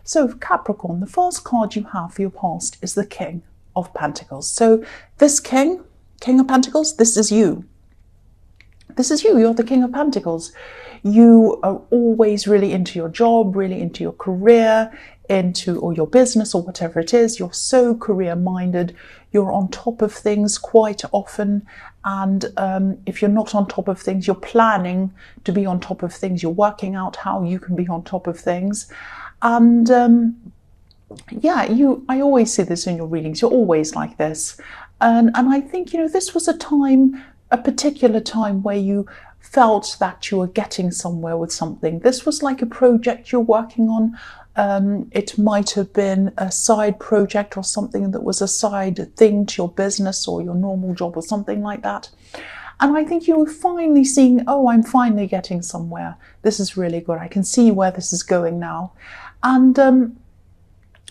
So Capricorn, the first card you have for your past is the King of Pentacles. So this King of Pentacles, this is you. This is you. You're the King of Pentacles. You are always really into your job, really into your career, or your business or whatever it is. You're so career minded. You're on top of things quite often. And if you're not on top of things, you're planning to be on top of things. You're working out how you can be on top of things. And I always see this in your readings. You're always like this. And I think, this was a particular time where you felt that you were getting somewhere with something. This was like a project you're working on. It might have been a side project or something that was a side thing to your business or your normal job or something like that. And I think you were finally seeing, oh, I'm finally getting somewhere. This is really good. I can see where this is going now. And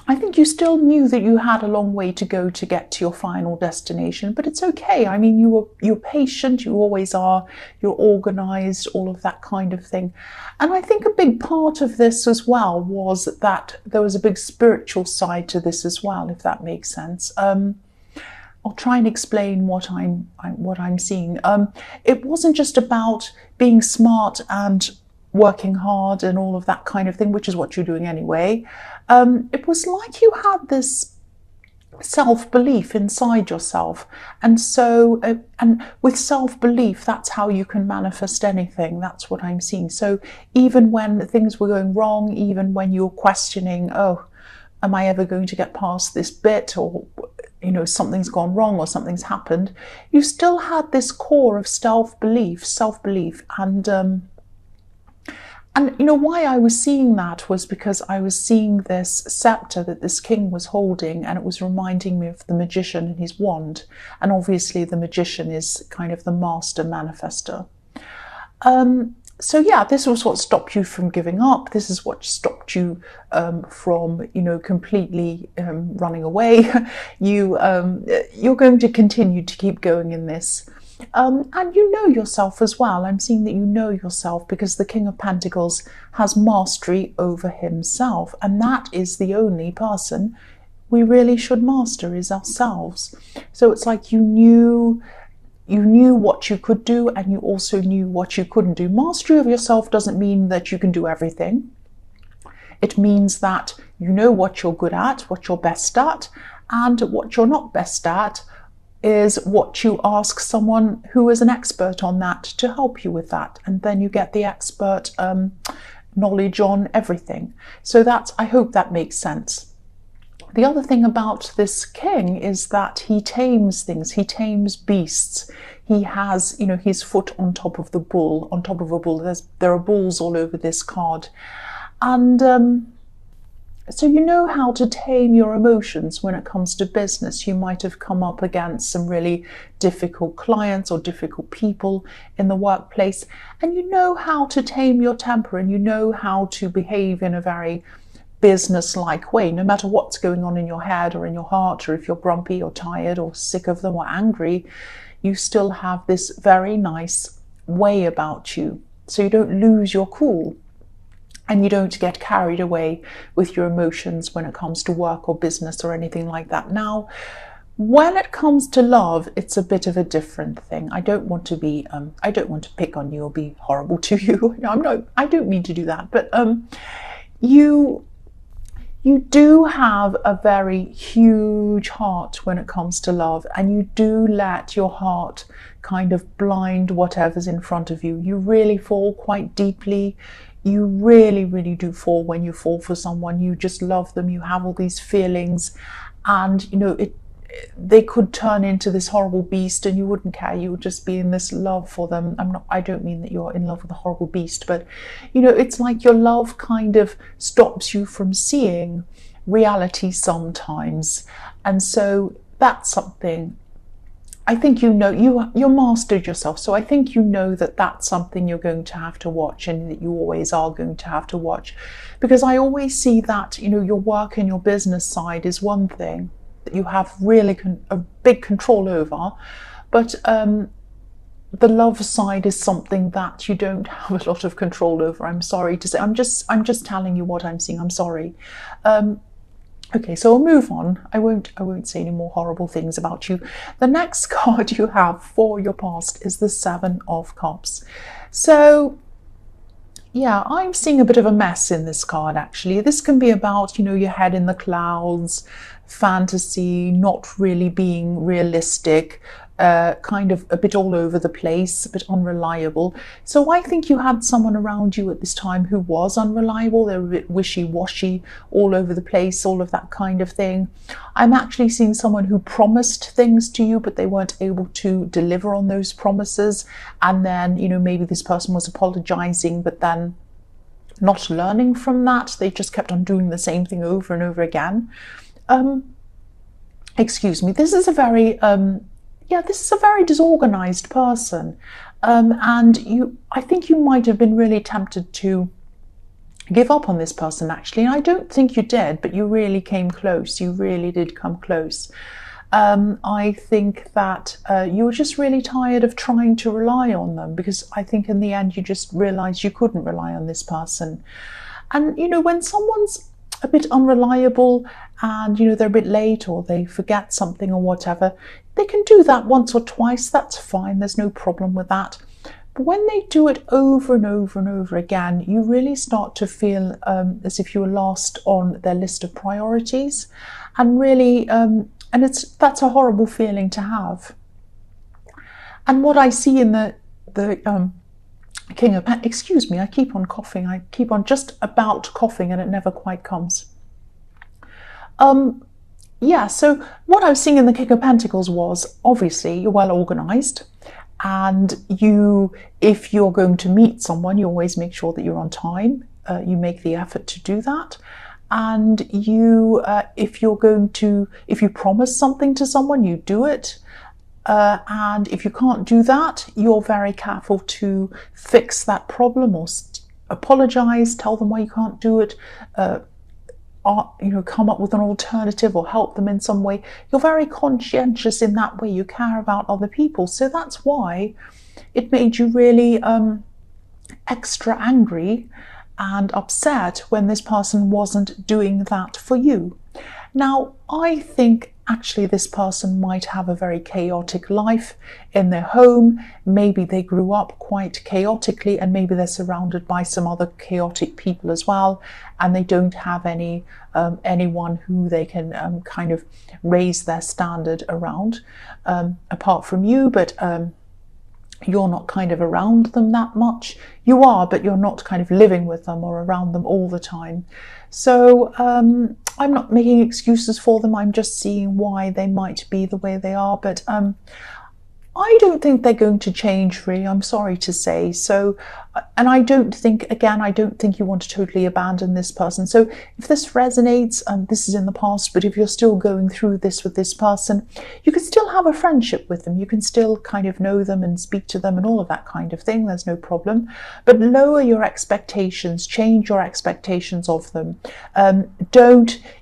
I think you still knew that you had a long way to go to get to your final destination, but it's okay. I mean, you're patient, you always are, you're organized, all of that kind of thing. And I think a big part of this as well was that there was a big spiritual side to this as well, if that makes sense. I'll try and explain what I'm seeing. It wasn't just about being smart and working hard and all of that kind of thing, which is what you're doing anyway. It was like you had this self-belief inside yourself. And so, and with self-belief, that's how you can manifest anything. That's what I'm seeing. So even when things were going wrong, even when you're questioning, oh, am I ever going to get past this bit, or something's gone wrong or something's happened, you still had this core of self-belief. And why I was seeing that was because I was seeing this scepter that this king was holding, and it was reminding me of the magician and his wand. And obviously the magician is kind of the master manifester. So yeah, this was what stopped you from giving up. This is what stopped you from, completely running away. You're going to continue to keep going in this. And you know yourself as well. I'm seeing that you know yourself because the King of Pentacles has mastery over himself. And that is the only person we really should master, is ourselves. So it's like you knew what you could do, and you also knew what you couldn't do. Mastery of yourself doesn't mean that you can do everything. It means that you know what you're good at, what you're best at, and what you're not best at is what you ask someone who is an expert on that to help you with that. And then you get the expert knowledge on everything. So I hope that makes sense. The other thing about this king is that he tames things. He tames beasts. He has, his foot on top of a bull. There are bulls all over this card. And so you know how to tame your emotions when it comes to business. You might have come up against some really difficult clients or difficult people in the workplace, and you know how to tame your temper, and you know how to behave in a very business-like way, no matter what's going on in your head or in your heart, or if you're grumpy or tired or sick of them or angry, you still have this very nice way about you. So you don't lose your cool. And you don't get carried away with your emotions when it comes to work or business or anything like that. Now, when it comes to love, it's a bit of a different thing. I don't want to pick on you or be horrible to you. I don't mean to do that. But you do have a very huge heart when it comes to love, and you do let your heart kind of blind whatever's in front of you. You really fall quite deeply. You really, really do fall when you fall for someone. You just love them. You have all these feelings, and they could turn into this horrible beast, and you wouldn't care. You would just be in this love for them. I don't mean that you're in love with a horrible beast, but it's like your love kind of stops you from seeing reality sometimes. And so that's something I think you mastered yourself. So I think that that's something you're going to have to watch, and that you always are going to have to watch, because I always see that your work and your business side is one thing that you have really a big control over, but the love side is something that you don't have a lot of control over. I'm sorry to say. I'm just telling you what I'm seeing. I'm sorry. Okay, so I'll move on. I won't say any more horrible things about you. The next card you have for your past is the Seven of Cups. So yeah, I'm seeing a bit of a mess in this card, actually. This can be about, your head in the clouds, fantasy, not really being realistic, kind of a bit all over the place, a bit unreliable. So I think you had someone around you at this time who was unreliable. They were a bit wishy-washy, all over the place, all of that kind of thing. I'm actually seeing someone who promised things to you, but they weren't able to deliver on those promises. And then, maybe this person was apologizing, but then not learning from that. They just kept on doing the same thing over and over again. Excuse me. This is a very disorganized person. And I think you might have been really tempted to give up on this person, actually. And I don't think you did, but you really came close. You really did come close. I think that you were just really tired of trying to rely on them, because I think in the end you just realized you couldn't rely on this person. And, when someone's a bit unreliable and, they're a bit late or they forget something or whatever, they can do that once or twice. That's fine. There's no problem with that. But when they do it over and over and over again, you really start to feel as if you were last on their list of priorities. And really, that's a horrible feeling to have. And what I see in the King of Pentacles, excuse me, I keep on coughing. I keep on just about coughing and it never quite comes. Yeah, so what I was seeing in the King of Pentacles was, obviously, you're well organized, and if you're going to meet someone, you always make sure that you're on time. You make the effort to do that. And if you promise something to someone, you do it. And if you can't do that, you're very careful to fix that problem or apologize, tell them why you can't do it, come up with an alternative or help them in some way. You're very conscientious in that way. You care about other people. So that's why it made you really extra angry and upset when this person wasn't doing that for you. Now, I think actually this person might have a very chaotic life in their home. Maybe they grew up quite chaotically, and maybe they're surrounded by some other chaotic people as well, and they don't have anyone who they can kind of raise their standard around, apart from you. But you're not kind of around them that much. You are, but you're not kind of living with them or around them all the time. So I'm not making excuses for them. I'm just seeing why they might be the way they are. But I don't think they're going to change, really. I'm sorry to say. So, and I don't think you want to totally abandon this person. So if this resonates, this is in the past, but if you're still going through this with this person, you can still have a friendship with them. You can still kind of know them and speak to them and all of that kind of thing. There's no problem. But lower your expectations, change your expectations of them.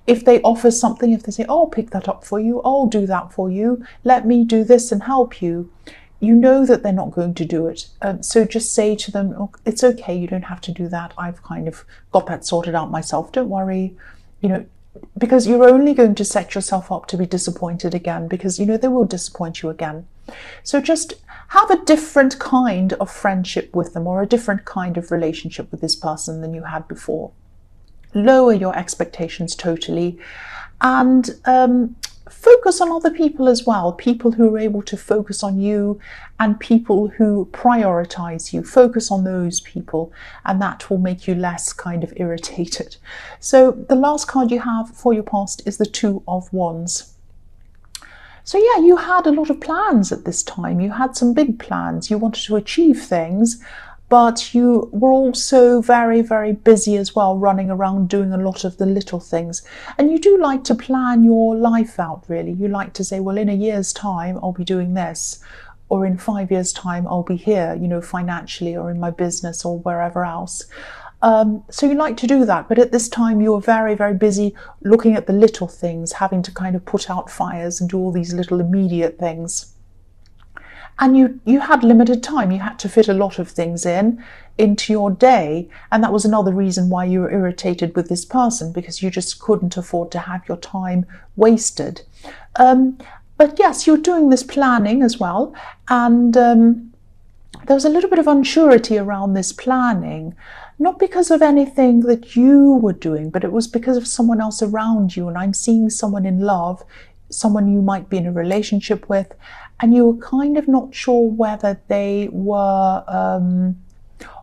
If they offer something, if they say, oh, I'll pick that up for you, I'll do that for you, let me do this and help you, you know that they're not going to do it. So just say to them, oh, it's okay, you don't have to do that. I've kind of got that sorted out myself. Don't worry, because you're only going to set yourself up to be disappointed again, because, they will disappoint you again. So just have a different kind of friendship with them, or a different kind of relationship with this person than you had before. Lower your expectations totally, and focus on other people as well, people who are able to focus on you and people who prioritize you. Focus on those people, and that will make you less kind of irritated. So the last card you have for your past is the Two of Wands. So yeah, you had a lot of plans at this time. You had some big plans. You wanted to achieve things, but you were also very, very busy as well, running around doing a lot of the little things. And you do like to plan your life out, really. You like to say, well, in a year's time, I'll be doing this, or in 5 years' time, I'll be here, financially, or in my business, or wherever else. So you like to do that, but at this time you were very, very busy looking at the little things, having to kind of put out fires and do all these little immediate things. and you had limited time. You had to fit a lot of things into your day, and that was another reason why you were irritated with this person, because you just couldn't afford to have your time wasted. But yes, you're doing this planning as well, and there was a little bit of unsurety around this planning, not because of anything that you were doing, but it was because of someone else around you. And I'm seeing someone in love, someone you might be in a relationship with, and you were kind of not sure whether they were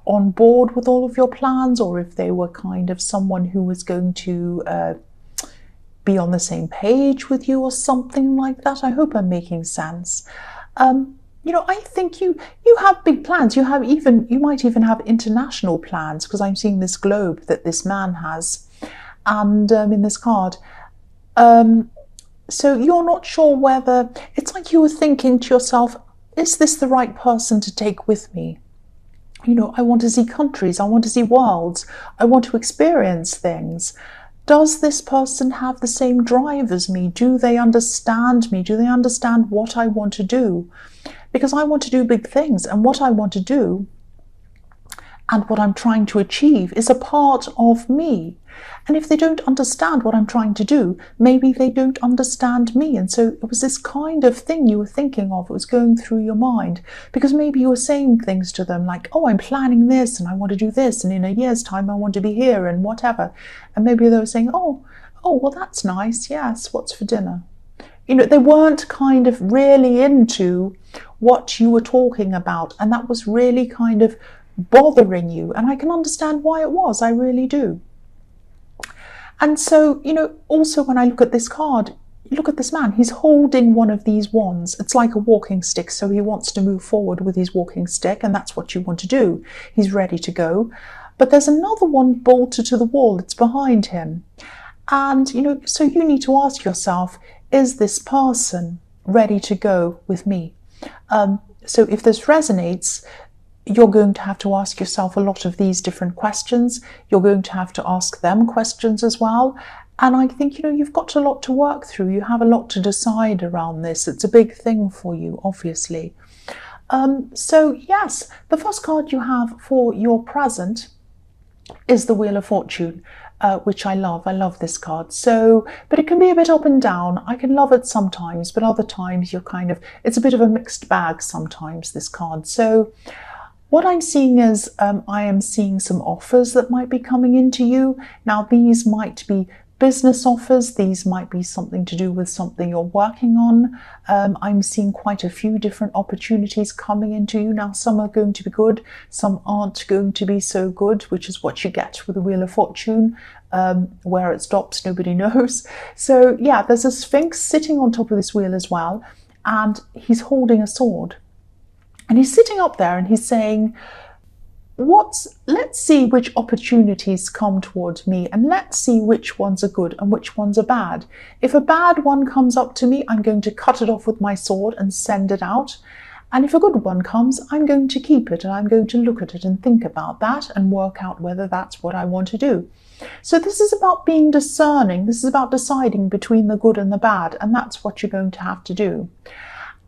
on board with all of your plans, or if they were kind of someone who was going to be on the same page with you or something like that. I hope I'm making sense. I think you have big plans. You might even have international plans, because I'm seeing this globe that this man has, and in this card. So you're not sure whether, it's like you were thinking to yourself, is this the right person to take with me? I want to see countries, I want to see worlds, I want to experience things. Does this person have the same drive as me? Do they understand me? Do they understand what I want to do? Because I want to do big things, and what I want to do and what I'm trying to achieve is a part of me. And if they don't understand what I'm trying to do, maybe they don't understand me. And so it was this kind of thing you were thinking of. It was going through your mind, because maybe you were saying things to them like, oh, I'm planning this and I want to do this, and in a year's time I want to be here and whatever. And maybe they were saying, oh, well, that's nice. Yes, what's for dinner? They weren't kind of really into what you were talking about, and that was really kind of bothering you. And I can understand why it was, I really do. And so, also when I look at this card, look at this man, he's holding one of these wands. It's like a walking stick, so he wants to move forward with his walking stick, and that's what you want to do. He's ready to go. But there's another one bolted to the wall, it's behind him. And, so you need to ask yourself, is this person ready to go with me? So if this resonates, you're going to have to ask yourself a lot of these different questions. You're going to have to ask them questions as well. And I think, you've got a lot to work through. You have a lot to decide around this. It's a big thing for you, obviously. So yes, the first card you have for your present is the Wheel of Fortune, which I love. I love this card. But it can be a bit up and down. I can love it sometimes, but other times it's a bit of a mixed bag sometimes, this card. So what I'm seeing is I am seeing some offers that might be coming into you. Now, these might be business offers. These might be something to do with something you're working on. I'm seeing quite a few different opportunities coming into you. Now, some are going to be good, some aren't going to be so good, which is what you get with the Wheel of Fortune. Where it stops, nobody knows. So yeah, there's a Sphinx sitting on top of this wheel as well, and he's holding a sword. And he's sitting up there and he's saying, let's see which opportunities come towards me, and let's see which ones are good and which ones are bad. If a bad one comes up to me, I'm going to cut it off with my sword and send it out. And if a good one comes, I'm going to keep it, and I'm going to look at it and think about that and work out whether that's what I want to do. So this is about being discerning. This is about deciding between the good and the bad, and that's what you're going to have to do.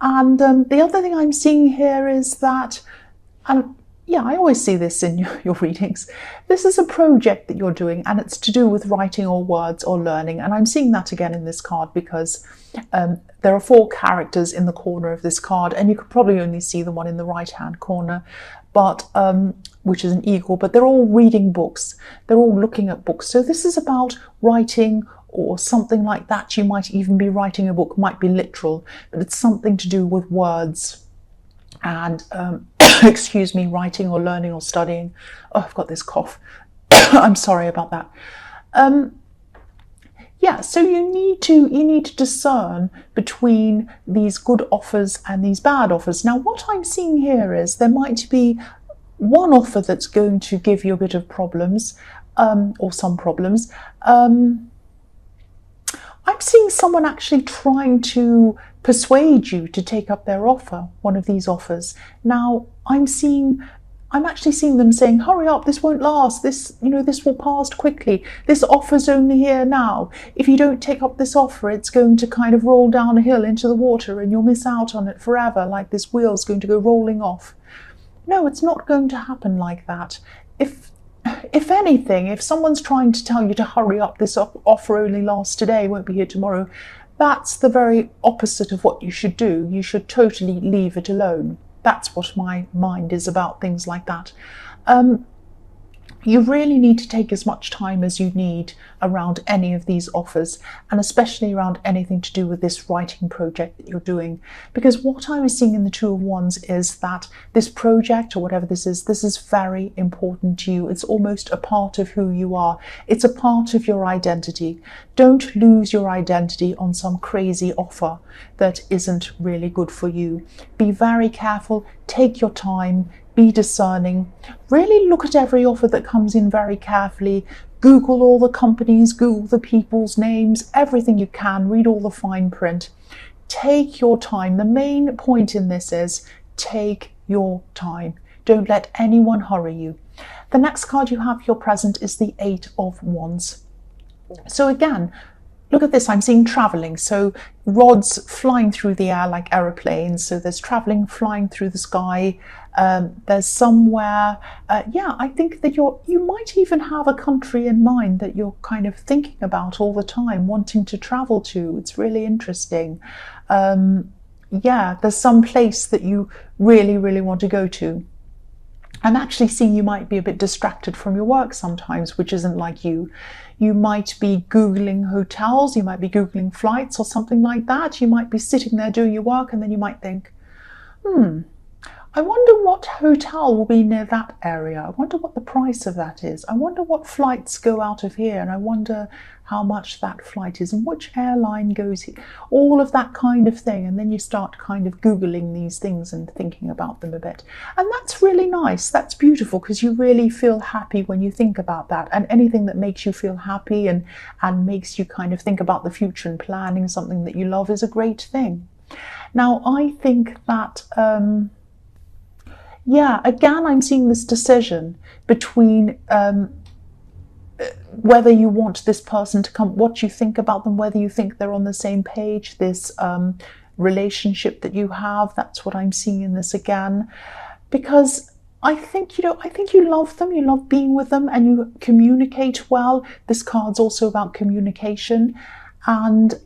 And the other thing I'm seeing here is that, and yeah, I always see this in your readings, this is a project that you're doing, and it's to do with writing or words or learning. And I'm seeing that again in this card, because there are 4 characters in the corner of this card, and you could probably only see the one in the right hand corner, but which is an eagle, but they're all reading books. They're all looking at books. So this is about writing or something like that. You might even be writing a book, might be literal, but it's something to do with words and excuse me, writing or learning or studying. Oh, I've got this cough. I'm sorry about that. Yeah, so you need to discern between these good offers and these bad offers. Now, what I'm seeing here is there might be one offer that's going to give you a bit of problems, or some problems. I'm seeing someone actually trying to persuade you to take up their offer, one of these offers. Now, I'm seeing I'm actually seeing them saying, hurry up, this won't last, this, this will pass quickly, this offer's only here now. If you don't take up this offer, it's going to kind of roll down a hill into the water and you'll miss out on it forever, like this wheel's going to go rolling off. No, it's not going to happen like that. If anything, if someone's trying to tell you to hurry up, this offer only lasts today, won't be here tomorrow, that's the very opposite of what you should do. You should totally leave it alone. That's what my mind is about things like that. You really need to take as much time as you need around any of these offers, and especially around anything to do with this writing project that you're doing. Because what I was seeing in the Two of Wands is that this project, or whatever this is very important to you. It's almost a part of who you are. It's a part of your identity. Don't lose your identity on some crazy offer that isn't really good for you. Be very careful, take your time, be discerning, really look at every offer that comes in very carefully. Google all the companies, Google the people's names, everything you can, read all the fine print. Take your time. The main point in this is take your time. Don't let anyone hurry you. The next card you have for your present is the Eight of Wands. So again, look at this, I'm seeing traveling. So rods flying through the air like aeroplanes. So there's traveling, flying through the sky. There's somewhere, I think that you might even have a country in mind that you're kind of thinking about all the time, wanting to travel to. It's really interesting. There's some place that you really, really want to go to. I'm actually seeing you might be a bit distracted from your work sometimes, which isn't like you. You might be Googling hotels, you might be Googling flights or something like that. You might be sitting there doing your work and then you might think, I wonder what hotel will be near that area. I wonder what the price of that is. I wonder what flights go out of here, and I wonder how much that flight is and which airline goes here. All of that kind of thing. And then you start kind of Googling these things and thinking about them a bit. And that's really nice. That's beautiful, because you really feel happy when you think about that. And anything that makes you feel happy and makes you kind of think about the future and planning something that you love is a great thing. Now, I think that... again, I'm seeing this decision between whether you want this person to come, what you think about them, whether you think they're on the same page, this relationship that you have. That's what I'm seeing in this again. Because I think you love them, you love being with them, and you communicate well. This card's also about communication. And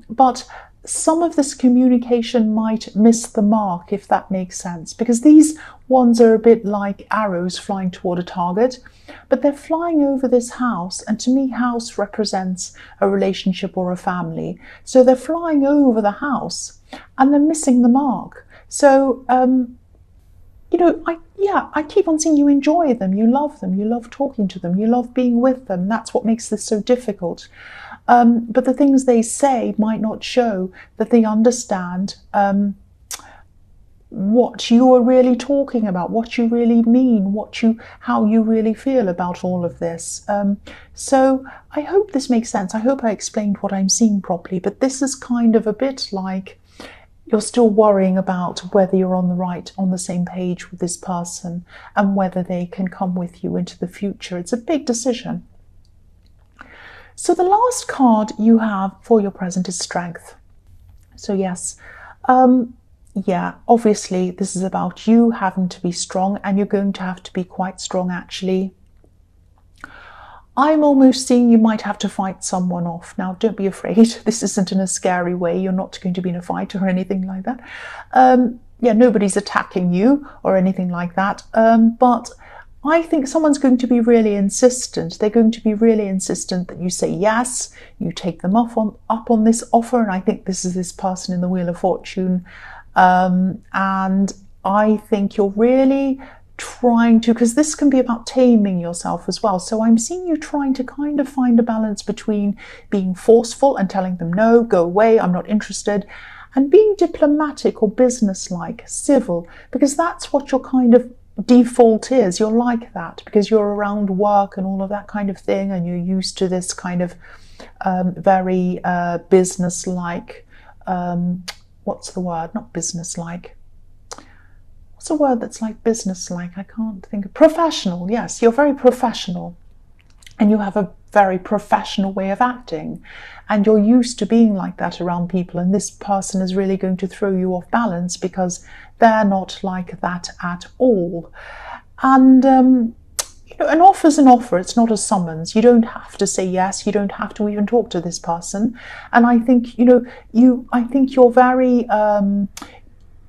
but some of this communication might miss the mark, if that makes sense, because these ones are a bit like arrows flying toward a target, but they're flying over this house, and to me house represents a relationship or a family. So they're flying over the house and they're missing the mark. So I keep on seeing you enjoy them, you love talking to them, you love being with them. That's what makes this so difficult. But the things they say might not show that they understand what you are really talking about, what you really mean, how you really feel about all of this. So I hope this makes sense. I hope I explained what I'm seeing properly, but this is kind of a bit like you're still worrying about whether you're on the same page with this person and whether they can come with you into the future. It's a big decision. So the last card you have for your present is Strength. So yes, obviously this is about you having to be strong, and you're going to have to be quite strong actually. I'm almost seeing you might have to fight someone off. Now, don't be afraid. This isn't in a scary way. You're not going to be in a fight or anything like that. Nobody's attacking you or anything like that. But I think someone's going to be really insistent. They're going to be really insistent that you say yes, you take them up on this offer. And I think this is this person in the Wheel of Fortune. And I think you're really trying to, because this can be about taming yourself as well. So I'm seeing you trying to kind of find a balance between being forceful and telling them, no, go away, I'm not interested, and being diplomatic or businesslike, civil, because that's what your kind of default is. You're like that because you're around work and all of that kind of thing, and you're used to this kind of very businesslike, what's the word? Not businesslike. what's a word that's like business-like? I can't think of. Professional, yes, you're very professional. And you have a very professional way of acting. And you're used to being like that around people. And this person is really going to throw you off balance because they're not like that at all. And an offer's an offer. It's not a summons. You don't have to say yes. You don't have to even talk to this person. And I think, I think you're very,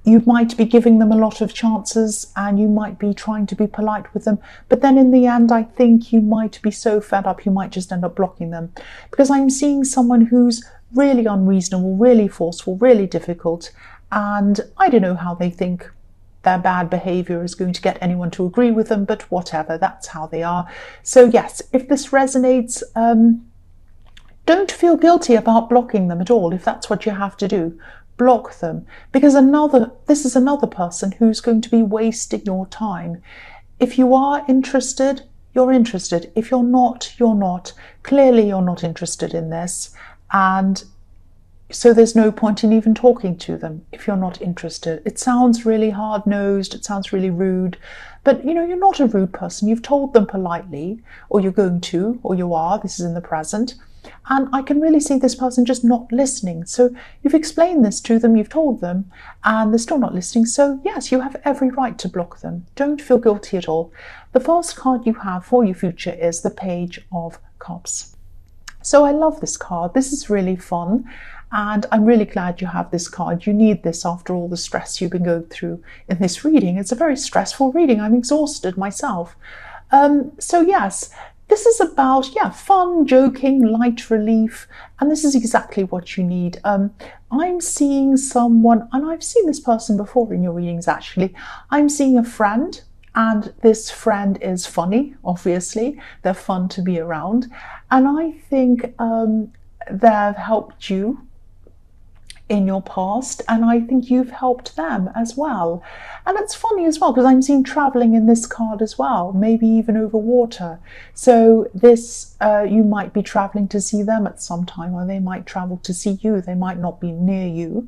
you might be giving them a lot of chances and you might be trying to be polite with them. But then in the end, I think you might be so fed up, you might just end up blocking them. Because I'm seeing someone who's really unreasonable, really forceful, really difficult. And I don't know how they think their bad behavior is going to get anyone to agree with them, but whatever, that's how they are. So yes, if this resonates, don't feel guilty about blocking them at all. If that's what you have to do, block them, because this is another person who's going to be wasting your time. If you are interested, you're interested. If you're not, you're not. Clearly you're not interested in this, and so there's no point in even talking to them if you're not interested. It sounds really hard-nosed, it sounds really rude, but you're not a rude person. You've told them politely, or you're going to, or you are. This is in the present. And I can really see this person just not listening. So you've explained this to them, you've told them, and they're still not listening. So yes, you have every right to block them. Don't feel guilty at all. The first card you have for your future is the Page of Cups. So I love this card. This is really fun. And I'm really glad you have this card. You need this after all the stress you've been going through in this reading. It's a very stressful reading. I'm exhausted myself. So yes, this is about, fun, joking, light relief, and this is exactly what you need. I'm seeing someone, and I've seen this person before in your readings actually. I'm seeing a friend, and this friend is funny, obviously. They're fun to be around, and I think they've helped you in your past, and I think you've helped them as well. And it's funny as well because I'm seeing traveling in this card as well, maybe even over water. So this you might be traveling to see them at some time, or they might travel to see you. They might not be near you.